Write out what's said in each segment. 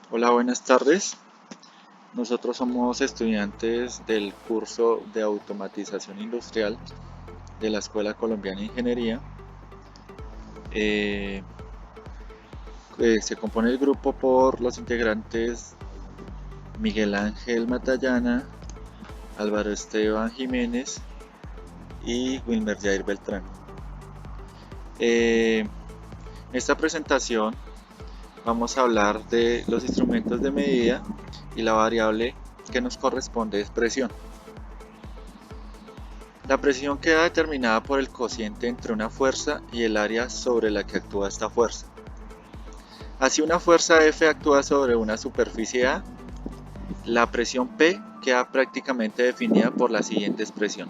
Hola, buenas tardes. Nosotros somos estudiantes del curso de automatización industrial de la Escuela Colombiana de Ingeniería. Eh, Se compone el grupo por los integrantes Miguel Ángel Matallana, Álvaro Esteban Jiménez y Wilmer Jair Beltrán. En esta presentación vamos a hablar de los instrumentos de medida y la variable que nos corresponde es presión. La presión queda determinada por el cociente entre una fuerza y el área sobre la que actúa esta fuerza. Así una fuerza F actúa sobre una superficie A, la presión P queda prácticamente definida por la siguiente expresión.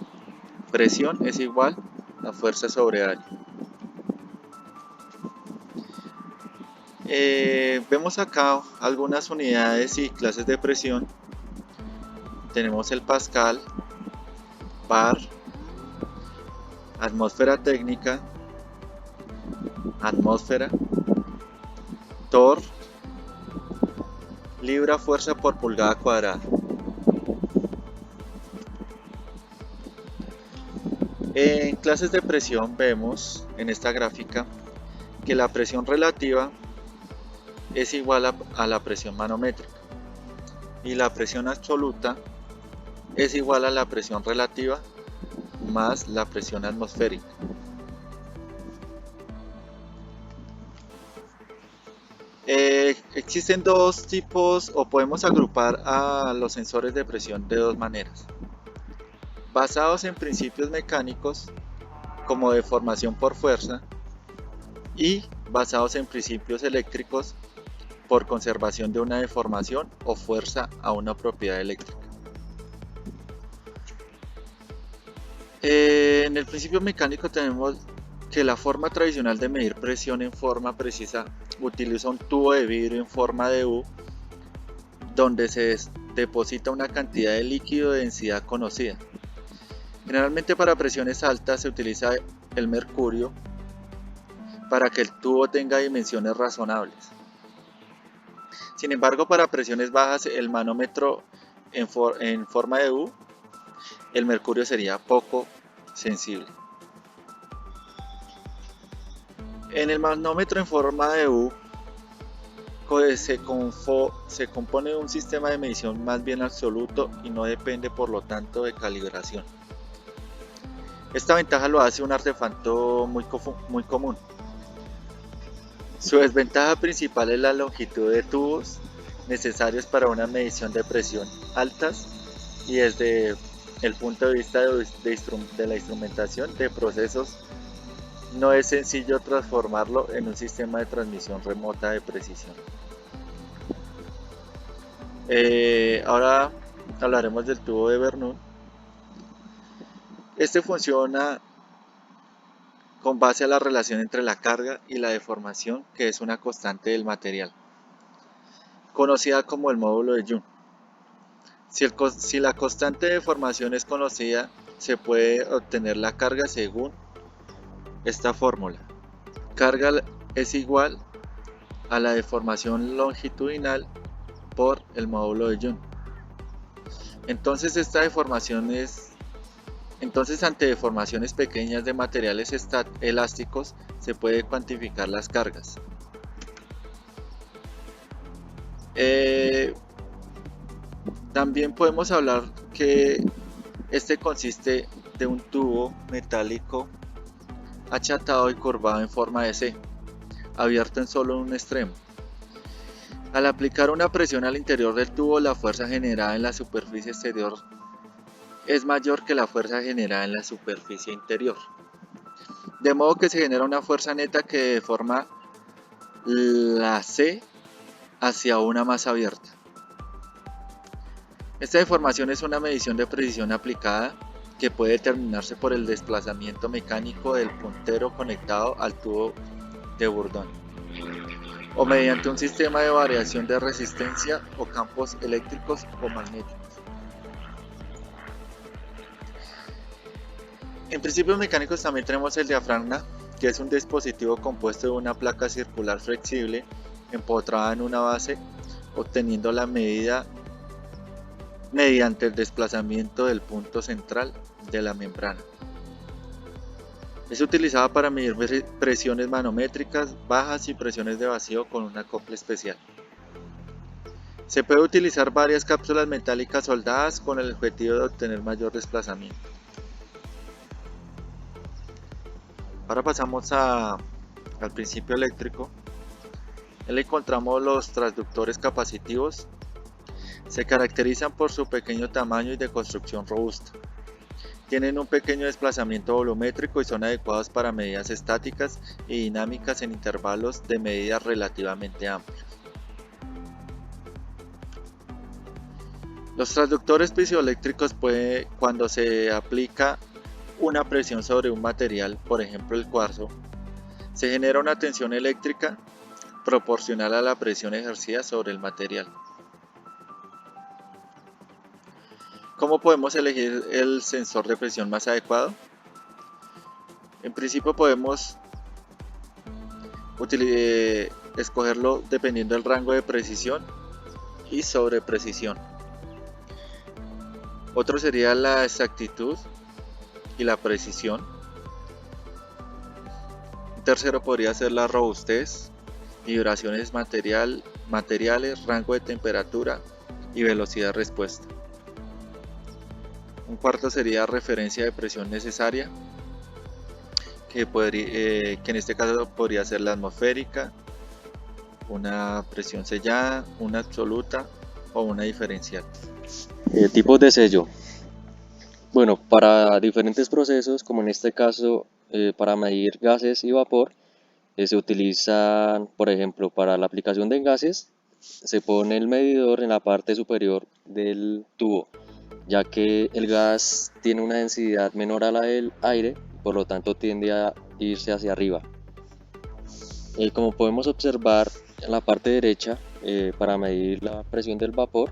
Presión es igual a fuerza sobre área. Vemos acá algunas unidades y clases de presión. Tenemos el pascal, bar, atmósfera técnica, atmósfera, torr, libra fuerza por pulgada cuadrada. En clases de presión vemos en esta gráfica que la presión relativa es igual a la presión manométrica y la presión absoluta es igual a la presión relativa más la presión atmosférica. Existen dos tipos o podemos agrupar a los sensores de presión de dos maneras. Basados en principios mecánicos como deformación por fuerza y basados en principios eléctricos por conservación de una deformación o fuerza a una propiedad eléctrica. En el principio mecánico tenemos que la forma tradicional de medir presión en forma precisa utiliza un tubo de vidrio en forma de U donde se deposita una cantidad de líquido de densidad conocida. Generalmente para presiones altas se utiliza el mercurio para que el tubo tenga dimensiones razonables. Sin embargo, para presiones bajas, el manómetro en forma de U, el mercurio sería poco sensible. En el manómetro en forma de U se compone de un sistema de medición más bien absoluto y no depende por lo tanto de calibración. Esta ventaja lo hace un artefacto muy común. Su desventaja principal es la longitud de tubos necesarios para una medición de presión altas y desde el punto de vista de la instrumentación de procesos no es sencillo transformarlo en un sistema de transmisión remota de precisión. Ahora hablaremos del tubo de Bernoulli. Este funciona con base a la relación entre la carga y la deformación, que es una constante del material, conocida como el módulo de Young. Si la constante de deformación es conocida, se puede obtener la carga según esta fórmula. Carga es igual a la deformación longitudinal por el módulo de Young. Entonces ante deformaciones pequeñas de materiales elásticos se puede cuantificar las cargas. También podemos hablar que este consiste de un tubo metálico achatado y curvado en forma de C, abierto en solo un extremo. Al aplicar una presión al interior del tubo, la fuerza generada en la superficie exterior es mayor que la fuerza generada en la superficie interior. De modo que se genera una fuerza neta que deforma la C hacia una más abierta. Esta deformación es una medición de precisión aplicada que puede determinarse por el desplazamiento mecánico del puntero conectado al tubo de Bourdon, o mediante un sistema de variación de resistencia o campos eléctricos o magnéticos. En principios mecánicos también tenemos el diafragma, que es un dispositivo compuesto de una placa circular flexible empotrada en una base obteniendo la medida mediante el desplazamiento del punto central de la membrana. Es utilizada para medir presiones manométricas bajas y presiones de vacío con un acople especial. Se puede utilizar varias cápsulas metálicas soldadas con el objetivo de obtener mayor desplazamiento. Ahora pasamos al principio eléctrico. En él encontramos los transductores capacitivos. Se caracterizan por su pequeño tamaño y de construcción robusta. Tienen un pequeño desplazamiento volumétrico y son adecuados para medidas estáticas y dinámicas en intervalos de medida relativamente amplios. Los transductores piezoeléctricos cuando se aplica una presión sobre un material, por ejemplo el cuarzo, se genera una tensión eléctrica proporcional a la presión ejercida sobre el material. ¿Cómo podemos elegir el sensor de presión más adecuado? En principio podemos escogerlo dependiendo del rango de precisión y sobreprecisión. Otro sería la exactitud y la precisión. Un tercero podría ser la robustez, vibraciones materiales, rango de temperatura y velocidad de respuesta. Un cuarto sería referencia de presión necesaria, que en este caso podría ser la atmosférica, una presión sellada, una absoluta o una diferencial. Tipos de sello. Bueno, para diferentes procesos, como en este caso para medir gases y vapor, se utilizan, por ejemplo, para la aplicación de gases, se pone el medidor en la parte superior del tubo, ya que el gas tiene una densidad menor a la del aire, por lo tanto tiende a irse hacia arriba. Como podemos observar en la parte derecha, para medir la presión del vapor,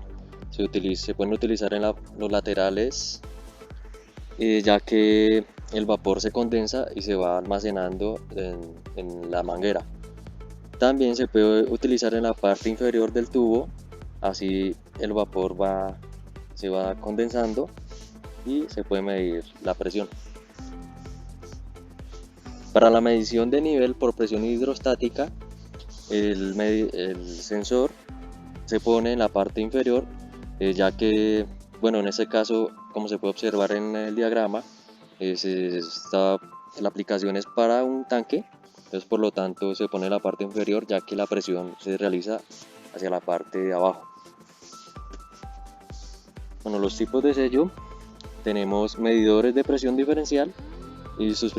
se pueden utilizar en los laterales, ya que el vapor se condensa y se va almacenando en la manguera. También se puede utilizar en la parte inferior del tubo, así el vapor se va condensando y se puede medir la presión. Para la medición de nivel por presión hidrostática, el sensor se pone en la parte inferior, ya que, bueno, en este caso, como se puede observar en el diagrama, la aplicación es para un tanque, entonces por lo tanto se pone en la parte inferior, ya que la presión se realiza hacia la parte de abajo. Bueno, los tipos de sello: tenemos medidores de presión diferencial y sus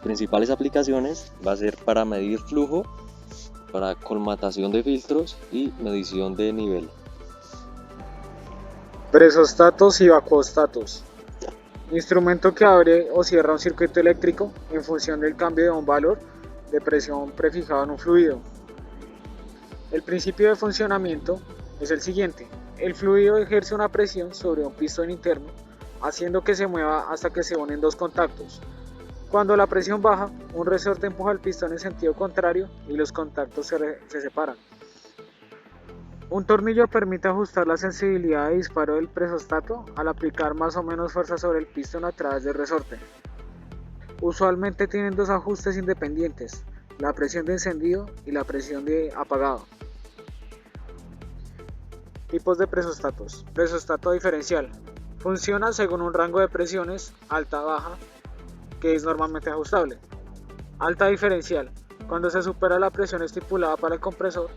principales aplicaciones va a ser para medir flujo, para colmatación de filtros y medición de nivel. Presostatos y vacuostatos. Instrumento que abre o cierra un circuito eléctrico en función del cambio de un valor de presión prefijado en un fluido. El principio de funcionamiento es el siguiente: el fluido ejerce una presión sobre un pistón interno, haciendo que se mueva hasta que se unen dos contactos. Cuando la presión baja, un resorte empuja el pistón en sentido contrario y los contactos se separan. Un tornillo permite ajustar la sensibilidad de disparo del presostato al aplicar más o menos fuerza sobre el pistón a través del resorte. Usualmente tienen dos ajustes independientes: la presión de encendido y la presión de apagado. Tipos de presostatos. Presostato diferencial. Funciona según un rango de presiones alta-baja, que es normalmente ajustable. Alta diferencial. Cuando se supera la presión estipulada para el compresor,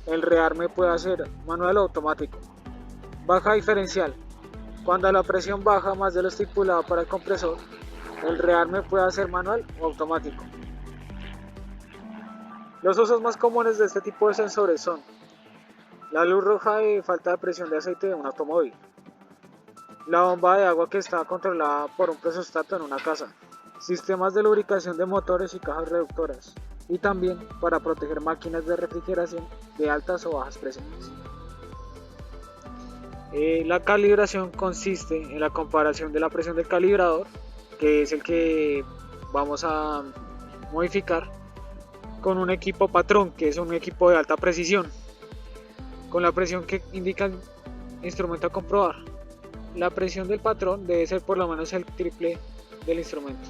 el rearme puede ser manual o automático. Baja diferencial. Cuando la presión baja más de lo estipulado para el compresor, el rearme puede ser manual o automático. Los usos más comunes de este tipo de sensores son: la luz roja de falta de presión de aceite de un automóvil, la bomba de agua que está controlada por un presostato en una casa, sistemas de lubricación de motores y cajas reductoras, y también para proteger máquinas de refrigeración de altas o bajas presiones. La calibración consiste en la comparación de la presión del calibrador, que es el que vamos a modificar, con un equipo patrón, que es un equipo de alta precisión. con la presión que indica el instrumento a comprobar. La presión del patrón debe ser por lo menos el triple del instrumento.